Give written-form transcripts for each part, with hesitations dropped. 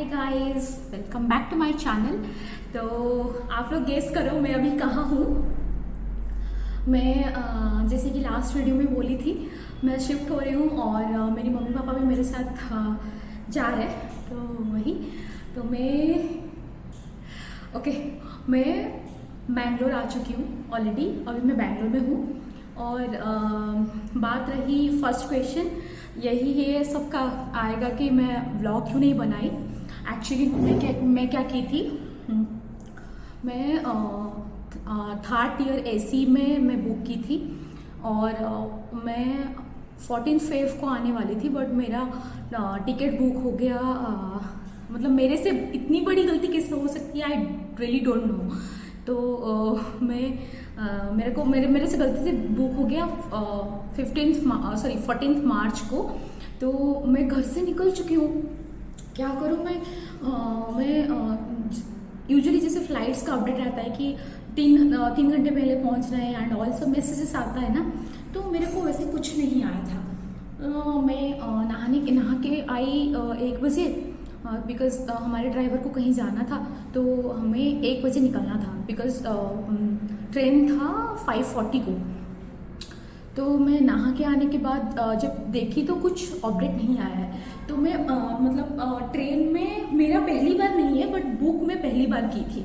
Guys, welcome back to my channel. तो आप लोग गेस करो मैं अभी कहाँ हूँ। मैं जैसे कि लास्ट वीडियो में बोली थी, मैं शिफ्ट हो रही हूँ और मेरी मम्मी पापा भी मेरे साथ जा रहे हैं। तो वही तो मैं बैंगलोर आ चुकी हूँ ऑलरेडी। अभी मैं बैंगलोर में हूँ। और बात रही फर्स्ट क्वेश्चन, यही है सबका आएगा कि मैं व्लॉग क्यों नहीं बनाई। एक्चुअली मैं क्या की थी, मैं थर्ड ईयर एसी में मैं बुक की थी और मैं 14 फेब को आने वाली थी, बट मेरा टिकट बुक हो गया। मतलब मेरे से इतनी बड़ी गलती कैसे हो सकती है, आई रियली डोंट नो। तो मेरे से गलती से बुक हो गया 14 मार्च को। तो मैं घर से निकल चुकी हूँ। क्या करूँ मैं यूजुअली जैसे फ्लाइट्स का अपडेट रहता है कि 3 घंटे पहले पहुँच रहे हैं एंड ऑल सब मैसेजेस आता है ना, तो मेरे को वैसे कुछ नहीं आया था। मैं नहा के आई 1 बजे, बिकॉज हमारे ड्राइवर को कहीं जाना था, तो हमें 1 बजे निकलना था, बिकॉज ट्रेन था 5:40 को। तो मैं नहा के आने के बाद जब देखी तो कुछ अपडेट नहीं आया है। तो मैं ट्रेन में मेरा पहली बार नहीं है, बट बुक में पहली बार की थी।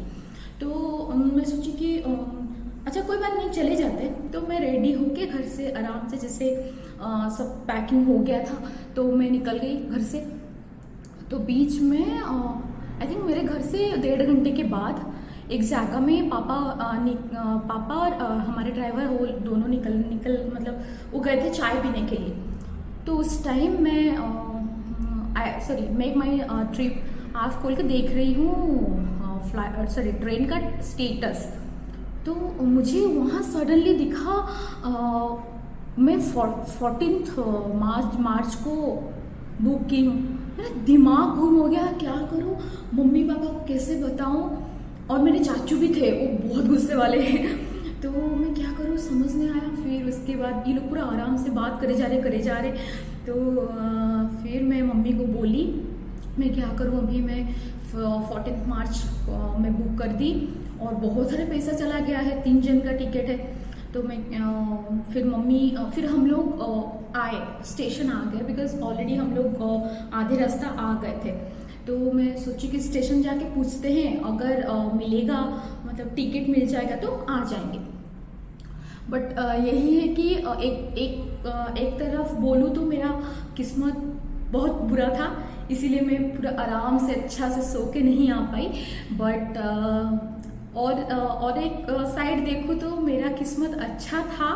तो मैं सोची कि अच्छा कोई बात नहीं, चले जाते। तो मैं रेडी होके घर से आराम से, जैसे सब पैकिंग हो गया था, तो मैं निकल गई घर से। तो बीच में आई थिंक मेरे घर से 1.5 घंटे के बाद एक जगह में पापा और हमारे ड्राइवर वो दोनों निकल मतलब वो गए थे चाय पीने के लिए। तो उस टाइम मैं माई ट्रिप आप खोल के देख रही हूँ ट्रेन का स्टेटस। तो मुझे वहाँ सडनली दिखा मैं 14 मार्च को बुक की हूँ। मेरा दिमाग घूम हो गया, क्या करूँ, मम्मी पापा को कैसे बताऊँ। और मेरे चाचू भी थे, वो बहुत गुस्से वाले हैं। तो मैं क्या करूँ समझ नहीं आया। फिर उसके बाद ये लोग पूरा आराम से बात करे जा रहे। तो फिर मैं मम्मी को बोली मैं क्या करूँ, अभी मैं 14 मार्च में बुक कर दी और बहुत सारे पैसा चला गया है, 3 जन का टिकट है। तो मैं फिर हम लोग आए, स्टेशन आ गए, बिकॉज ऑलरेडी हम लोग आधे रास्ता आ गए थे। तो मैं सोची कि स्टेशन जाके पूछते हैं, अगर मिलेगा मतलब टिकट मिल जाएगा तो आ जाएंगे। बट यही है कि एक तरफ बोलूँ तो मेरा किस्मत बहुत बुरा था, इसीलिए मैं पूरा आराम से अच्छा से सो के नहीं आ पाई। बट और एक साइड देखूँ तो मेरा किस्मत अच्छा था।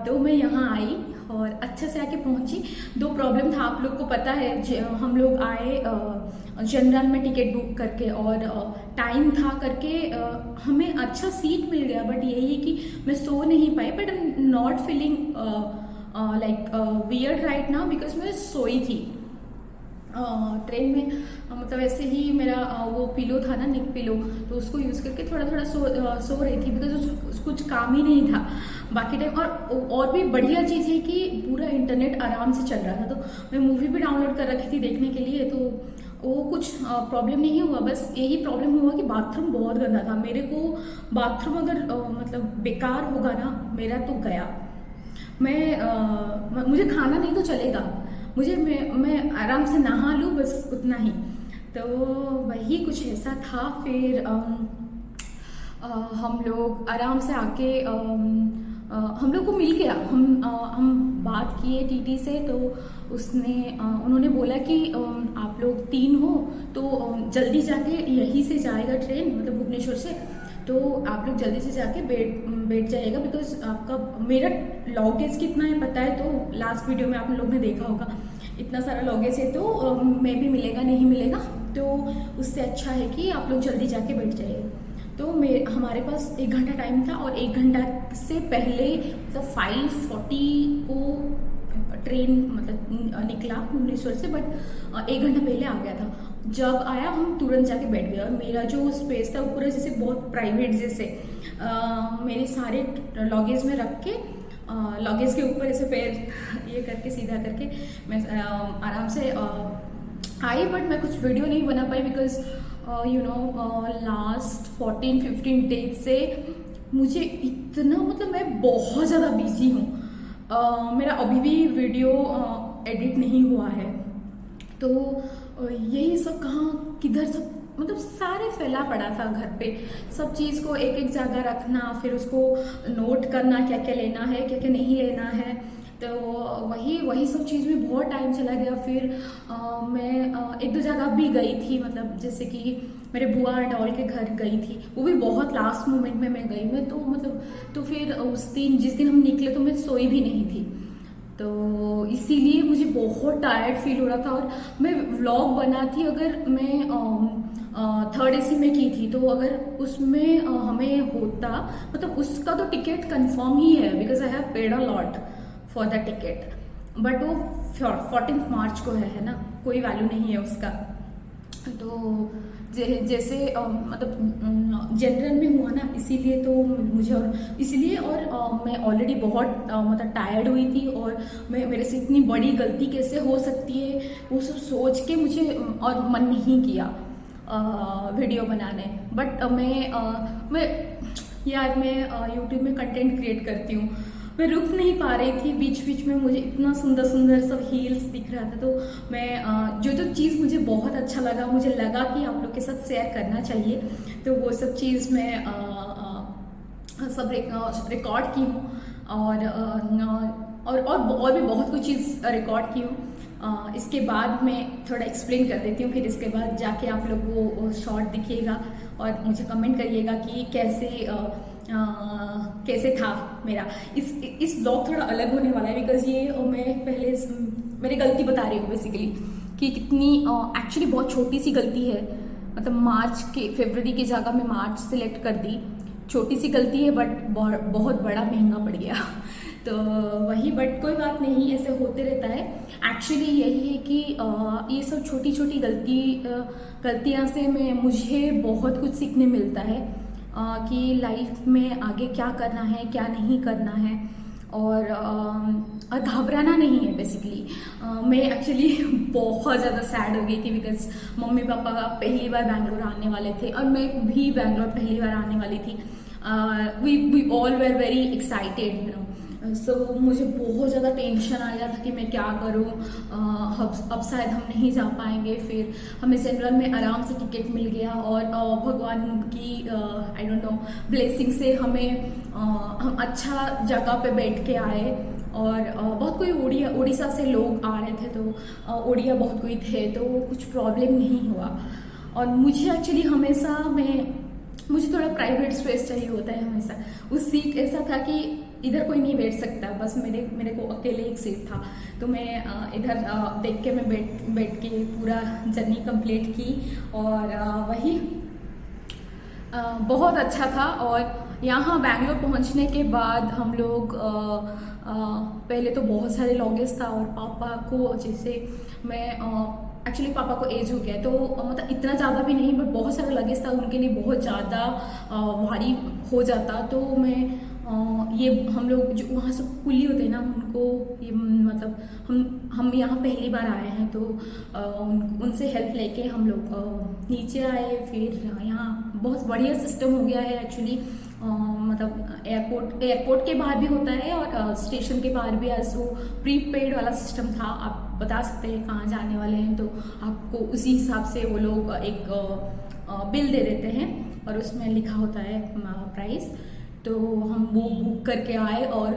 तो मैं यहाँ आई और अच्छे से आके पहुंची। 2 प्रॉब्लम था, आप लोग को पता है। हम लोग आए जनरल में टिकट बुक करके और टाइम था करके हमें अच्छा सीट मिल गया। बट यही है कि मैं सो नहीं पाई। But I am not feeling like weird right now, because मैं सोई थी ट्रेन में। मतलब ऐसे ही मेरा वो पिलो था ना, नेक पिलो, तो उसको यूज़ करके थोड़ा सो रही थी, बिकॉज कुछ काम ही नहीं था बाकी टाइम। और भी बढ़िया चीज़ है कि पूरा इंटरनेट आराम से चल रहा था। तो मैं मूवी भी डाउनलोड कर रखी थी देखने के लिए, तो वो कुछ प्रॉब्लम नहीं हुआ। बस यही प्रॉब्लम हुआ कि बाथरूम बहुत गंदा था। मेरे को बाथरूम अगर मतलब बेकार होगा ना मेरा, तो गया। मुझे खाना नहीं तो चलेगा, मैं आराम से नहा लूँ, बस उतना ही। तो वही कुछ ऐसा था। फिर हम लोग आराम से आके हम लोग को मिल गया। हम बात किए टीटी से, तो उन्होंने बोला कि आप लोग 3 हो तो जल्दी जाके यहीं से जाएगा ट्रेन, मतलब भुवनेश्वर से। तो आप लोग जल्दी से जाके बैठ जाइएगा, बिकॉज आपका मेरा लॉगेज कितना है पता है। तो लास्ट वीडियो में आप लोग ने देखा होगा, इतना सारा लॉगेज है, तो मैं भी मिलेगा नहीं मिलेगा, तो उससे अच्छा है कि आप लोग जल्दी जाके बैठ जाइए। तो हमारे पास 1 घंटा टाइम था और 1 घंटा से पहले मतलब 5:40 को ट्रेन मतलब निकला भुवनेश्वर से, बट 1 घंटा पहले आ गया था। जब आया हम तुरंत जाके बैठ गए और मेरा जो स्पेस था वो पूरा जैसे बहुत प्राइवेट जैसे मेरे सारे लॉगेज में रख के लॉगेज के ऊपर ऐसे पैर ये करके सीधा करके मैं आराम से आई, बट मैं कुछ वीडियो नहीं बना पाई because you know last 14-15 days से मुझे इतना, मतलब मैं बहुत ज़्यादा बिजी हूँ। मेरा अभी भी वीडियो एडिट नहीं हुआ है, तो यही सब कहाँ किधर सब, मतलब सारे फैला पड़ा था घर पे। सब चीज़ को एक एक जगह रखना, फिर उसको नोट करना क्या क्या लेना है क्या क्या नहीं लेना है, तो वही सब चीज़ में बहुत टाइम चला गया। फिर मैं एक दो जगह भी गई थी, मतलब जैसे कि मेरे बुआ एंड ऑल के घर गई थी, वो भी बहुत लास्ट मोमेंट में मैं गई। मैं तो मतलब तो फिर उस दिन, जिस दिन हम निकले तो मैं सोई भी नहीं थी, तो इसीलिए मुझे बहुत टायर्ड फील हो रहा था। और मैं व्लॉग बना थी, अगर मैं थर्ड एसी में की थी, तो अगर उसमें हमें होता, मतलब उसका तो टिकट कंफर्म ही है because I have paid a lot for the ticket, but वो 14 मार्च को है ना, कोई वैल्यू नहीं है उसका। तो जैसे मतलब जनरल में हुआ ना, इसीलिए तो मुझे, और इसीलिए और मैं ऑलरेडी बहुत मतलब टायर्ड हुई थी, और मेरे से इतनी बड़ी गलती कैसे हो सकती है वो सब सोच के मुझे और मन नहीं किया वीडियो बनाने। बट मैं यार मैं यूट्यूब में कंटेंट क्रिएट करती हूँ, मैं रुक नहीं पा रही थी। बीच बीच में मुझे इतना सुंदर सुंदर सब हील्स दिख रहा था, तो मैं जो चीज़ मुझे बहुत अच्छा लगा, मुझे लगा कि आप लोग के साथ शेयर करना चाहिए, तो वो सब चीज़ मैं सब रिकॉर्ड की हूँ। और भी बहुत कुछ चीज़ रिकॉर्ड की हूँ। इसके बाद मैं थोड़ा एक्सप्लेन कर देती हूँ, फिर इसके बाद जाके आप लोग को शॉर्ट दिखिएगा और मुझे कमेंट करिएगा कि कैसे था मेरा। इस ब्लॉग थोड़ा अलग होने वाला है बिकॉज ये मैं पहले मेरी गलती बता रही हूँ बेसिकली, कि कितनी एक्चुअली बहुत छोटी सी गलती है। मतलब फरवरी की जगह में मार्च सेलेक्ट कर दी, छोटी सी गलती है बट बहुत बड़ा महंगा पड़ गया तो वही, बट कोई बात नहीं, ऐसे होते रहता है। एक्चुअली यही है कि ये सब छोटी छोटी गलतियाँ से मुझे बहुत कुछ सीखने मिलता है कि लाइफ में आगे क्या करना है क्या नहीं करना है, और घबराना नहीं है बेसिकली। मैं एक्चुअली बहुत ज़्यादा सैड हो गई थी बिकॉज मम्मी पापा पहली बार बैंगलोर आने वाले थे और मैं भी बैंगलोर पहली बार आने वाली थी। We all were very excited you know. So मुझे बहुत ज़्यादा टेंशन आ गया था कि मैं क्या करूँ, अब शायद हम नहीं जा पाएंगे। फिर हमें जनरल में आराम से टिकट मिल गया, और भगवान की आई डोंट नो ब्लेसिंग से हम अच्छा जगह पे बैठ के आए। और बहुत कोई उड़ीसा से लोग आ रहे थे, तो उड़िया बहुत कोई थे, तो कुछ प्रॉब्लम नहीं हुआ। और मुझे एक्चुअली हमेशा मुझे थोड़ा प्राइवेट स्पेस चाहिए होता है हमेशा। उस सीट ऐसा था कि इधर कोई नहीं बैठ सकता, बस मेरे को अकेले एक सीट था, तो मैं इधर देख के मैं बैठ के पूरा जर्नी कंप्लीट की। और वही बहुत अच्छा था। और यहाँ बैंगलोर पहुँचने के बाद हम लोग पहले तो बहुत सारे लॉगेज था, और पापा को जैसे मैं एक्चुअली पापा को एज हो गया, तो मतलब इतना ज़्यादा भी नहीं, बट बहुत सारा लगेज था, उनके लिए बहुत ज़्यादा भारी हो जाता। तो मैं ये हम लोग जो वहाँ से कुली होते हैं ना, उनको ये मतलब हम यहाँ पहली बार आए हैं, तो उनसे हेल्प लेके हम लोग नीचे आए। फिर यहाँ बहुत बढ़िया सिस्टम हो गया है एक्चुअली। मतलब एयरपोर्ट के बाहर भी होता है और स्टेशन के बाहर भी, ऐसा प्रीपेड वाला सिस्टम था। आप बता सकते हैं कहाँ जाने वाले हैं, तो आपको उसी हिसाब से वो लोग एक बिल दे देते हैं और उसमें लिखा होता है प्राइस। तो हम वो बुक करके आए, और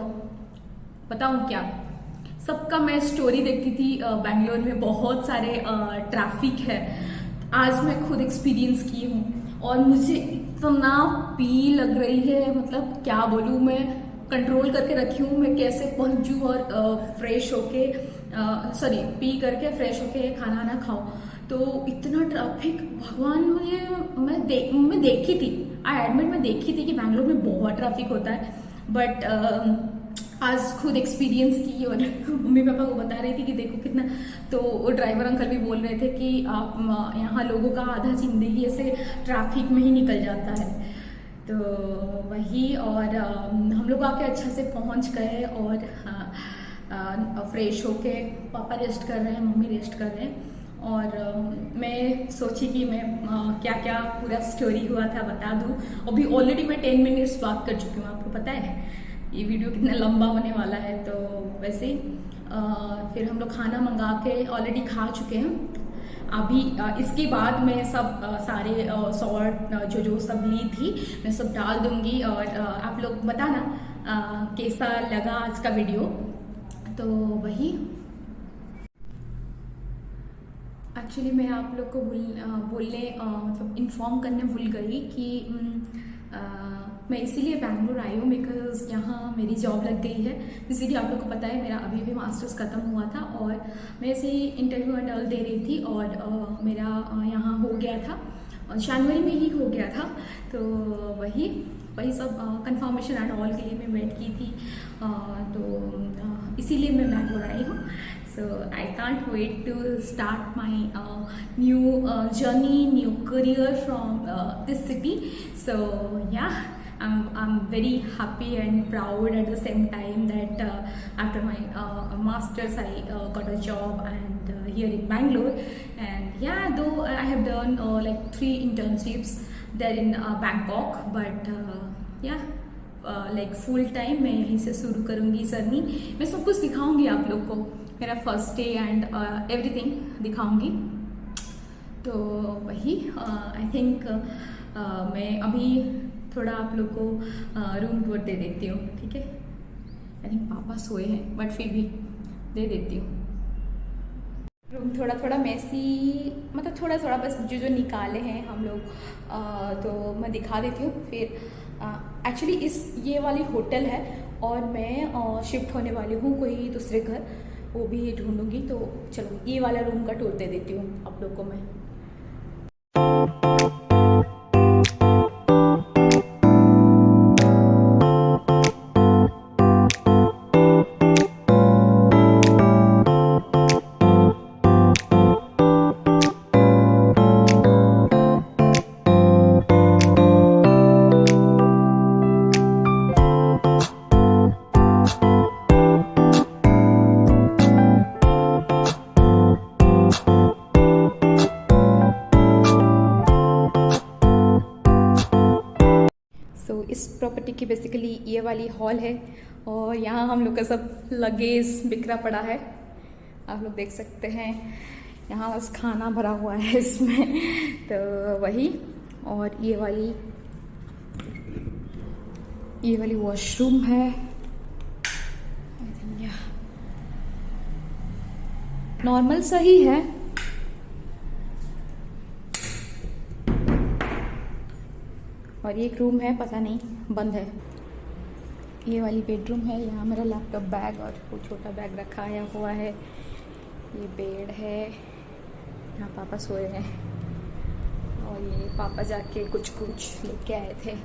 बताऊँ क्या, सबका मैं स्टोरी देखती थी बैंगलोर में बहुत सारे ट्रैफिक है। आज मैं खुद एक्सपीरियंस की हूँ और मुझे इतना पी लग रही है, मतलब क्या बोलूँ, मैं कंट्रोल करके रखी हूँ मैं कैसे पहुँचूँ और फ्रेश होके पी करके फ्रेश होके खाना ना खाऊं। तो इतना ट्रैफिक, भगवान, मैं देखी थी, आई एडमिट मैं देखी थी कि बैंगलोर में बहुत ट्रैफिक होता है, बट आज खुद एक्सपीरियंस की और मम्मी पापा को बता रही थी कि देखो कितना। तो वो ड्राइवर अंकल भी बोल रहे थे कि आप यहाँ लोगों का आधा जिंदगी ऐसे ट्रैफिक में ही निकल जाता है। तो वही, और हम लोग आके अच्छा से पहुँच गए, और फ्रेश होके पापा रेस्ट कर रहे हैं, मम्मी रेस्ट कर रहे हैं, और मैं सोची कि मैं क्या क्या पूरा स्टोरी हुआ था बता दूँ। अभी ऑलरेडी मैं 10 मिनट्स बात कर चुकी हूँ, आपको पता है ये वीडियो कितना लंबा होने वाला है। तो वैसे ही फिर हम लोग खाना मंगा के ऑलरेडी खा चुके हैं। अभी इसके बाद मैं सब सारे सॉल्ट जो जो सब ली थी मैं सब डाल दूंगी, और आप लोग बताना कैसा लगा आज का वीडियो। तो वही एक्चुअली मैं आप लोग को बोलने मतलब इन्फॉर्म करने भूल गई कि मैं इसीलिए बैंगलोर आई हूँ बिकॉज यहाँ मेरी जॉब लग गई है। इसीलिए आप लोग को पता है मेरा अभी भी मास्टर्स ख़त्म हुआ था और मैं ऐसे ही इंटरव्यू एंड ऑल दे रही थी, और मेरा यहाँ हो गया था, जनवरी में ही हो गया था। तो वही सब कंफर्मेशन एंड ऑल के लिए मैं वेट की थी, तो इसीलिए मैं बैंगलोर आई हूँ। So I can't wait to start my new journey, new career from this city. So yeah, I'm very happy and proud at the same time that after my masters I got a job and here in Bangalore. And yeah, though I have done like 3 internships there in Bangkok, but yeah. Like full time मैं यहीं से शुरू करूँगी journey. मैं सब कुछ दिखाऊंगी आप लोग को, मेरा फर्स्ट डे एंड एवरीथिंग दिखाऊंगी। तो वही आई थिंक मैं अभी थोड़ा आप लोग को रूम टूर दे देती हूँ, ठीक है। आई थिंक पापा सोए हैं बट फिर भी दे देती हूँ। रूम थोड़ा थोड़ा मैसी, मतलब थोड़ा थोड़ा बस जो जो निकाले हैं हम लोग, तो मैं दिखा देती हूँ। फिर एक्चुअली ये वाली होटल है और मैं शिफ्ट होने वाली हूँ कोई दूसरे घर, वो भी ढूंढूंगी। तो चलो ये वाला रूम का टूर दे देती हूँ आप लोग को मैं। इस प्रॉपर्टी की बेसिकली ये वाली हॉल है और यहाँ हम लोग का सब लगेज बिखरा पड़ा है, आप लोग देख सकते हैं। यहाँ बस खाना भरा हुआ है इसमें, तो वही। और ये वाली वॉशरूम है, नॉर्मल सा ही है। और ये एक रूम है, पता नहीं बंद है। ये वाली बेडरूम है, यहाँ मेरा लैपटॉप बैग और वो छोटा बैग रखा हुआ है। ये बेड है, यहाँ पापा सोए हैं। और ये पापा जाके कुछ लेके आए थे,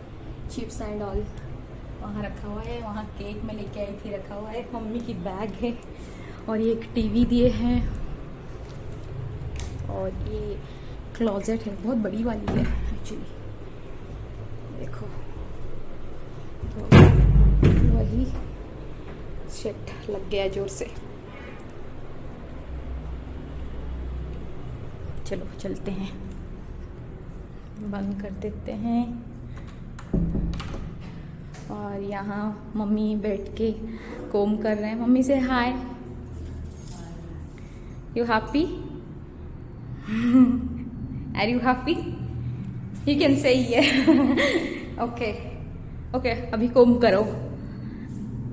चिप्स एंड ऑल, वहाँ रखा हुआ है। वहाँ केक में लेके आई थी, रखा हुआ है। मम्मी की बैग है और ये एक टीवी दिए हैं। और ये क्लोजेट है, बहुत बड़ी वाली है एक्चुअली, देखो। तो वही शिट लग गया जोर से। चलो चलते हैं, बंद कर देते हैं। और यहाँ मम्मी बैठ के कोम कर रहे हैं। मम्मी से hi, you happy? Are you happy? You can say yeah. Okay, अभी कोम करो।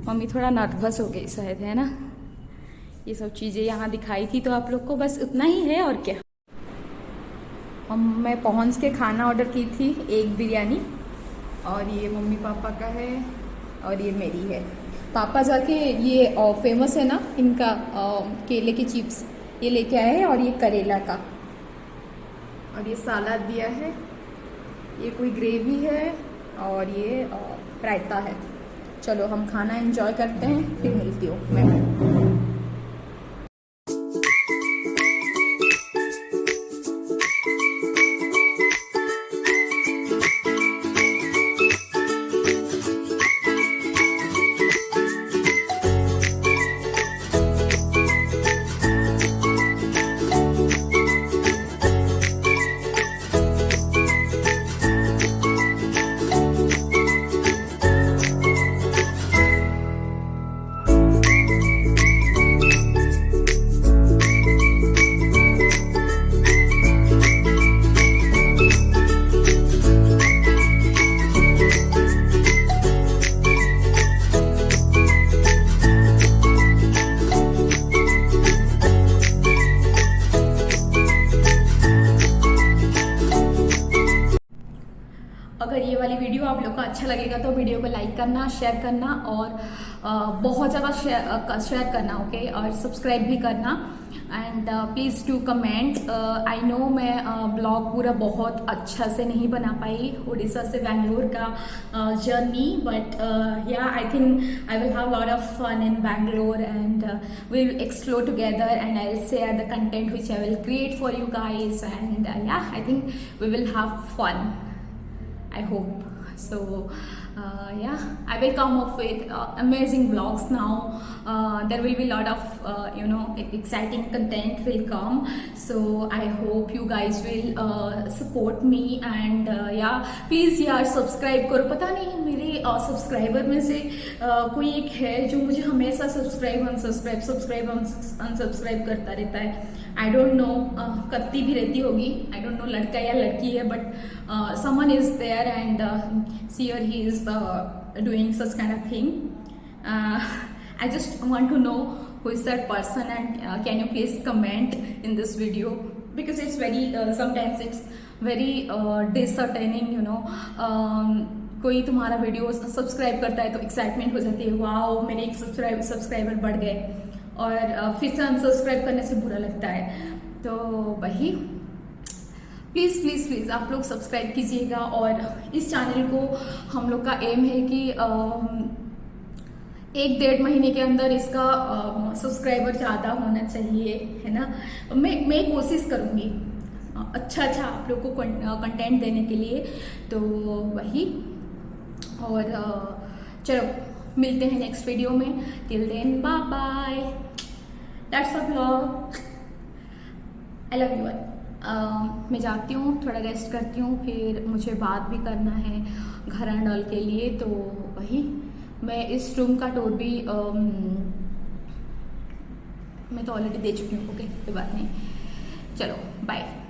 मम्मी थोड़ा नर्वस हो गई शायद, है ना। ये सब चीज़ें यहाँ दिखाई थी तो आप लोग को, बस उतना ही है और क्या। मैं पहुँच के खाना ऑर्डर की थी, एक बिरयानी, और ये मम्मी पापा का है और ये मेरी है। पापा जाके ये फेमस है ना इनका केले की चिप्स, ये लेके आए हैं। और ये करेला का, और ये सलाद दिया है। ये कोई ग्रेवी है और ये रायता है। चलो हम खाना एंजॉय करते हैं, फिर मिलती हूँ मैं। अच्छा लगेगा तो वीडियो को लाइक करना, शेयर करना और बहुत ज़्यादा शेयर करना, ओके, और सब्सक्राइब भी करना। And please do comment. I know मैं ब्लॉग पूरा बहुत अच्छा से नहीं बना पाई उड़ीसा से बैंगलोर का journey, but yeah I think I will have lot of fun in Bangalore and we will explore together and I will share the content which I will create for you guys, and yeah, I think we will have fun, I hope so. Yeah, I will come up with amazing vlogs now. There will be a lot of exciting content will come, so I hope you guys will support me and yeah, please यार subscribe करो। पता नहीं मेरे subscriber में से कोई एक है जो मुझे हमेशा सब्सक्राइब अनसब्सक्राइब करता रहता है। आई डोंट नो, करती भी रहती होगी, आई डोंट नो लड़का या लड़की है, but someone is there and see और he is doing such kind of thing. I just want to know who is that person, and can you please comment in this video, because it's very sometimes it's very disheartening, कोई तुम्हारा video subscribe करता है तो excitement हो जाती है, wow मेरे एक सब्सक्राइबर बढ़ गए, और फिर से अनसब्सक्राइब करने से बुरा लगता है। तो वही प्लीज़ प्लीज़ प्लीज़ आप लोग सब्सक्राइब कीजिएगा, और इस चैनल को हम लोग का एम है कि 1-1.5 महीने के अंदर इसका सब्सक्राइबर ज़्यादा होना चाहिए, है ना। मैं कोशिश करूँगी अच्छा आप लोग को कंटेंट देने के लिए, तो वही। और चलो मिलते हैं नेक्स्ट वीडियो में, till then bye bye, that's a vlog, I love you all. मैं जाती हूँ, थोड़ा रेस्ट करती हूँ, फिर मुझे बात भी करना है घर एंड ऑल के लिए, तो वही। मैं इस रूम का टूर भी मैं तो ऑलरेडी दे चुकी हूँ, ओके, कोई बात नहीं, चलो बाय।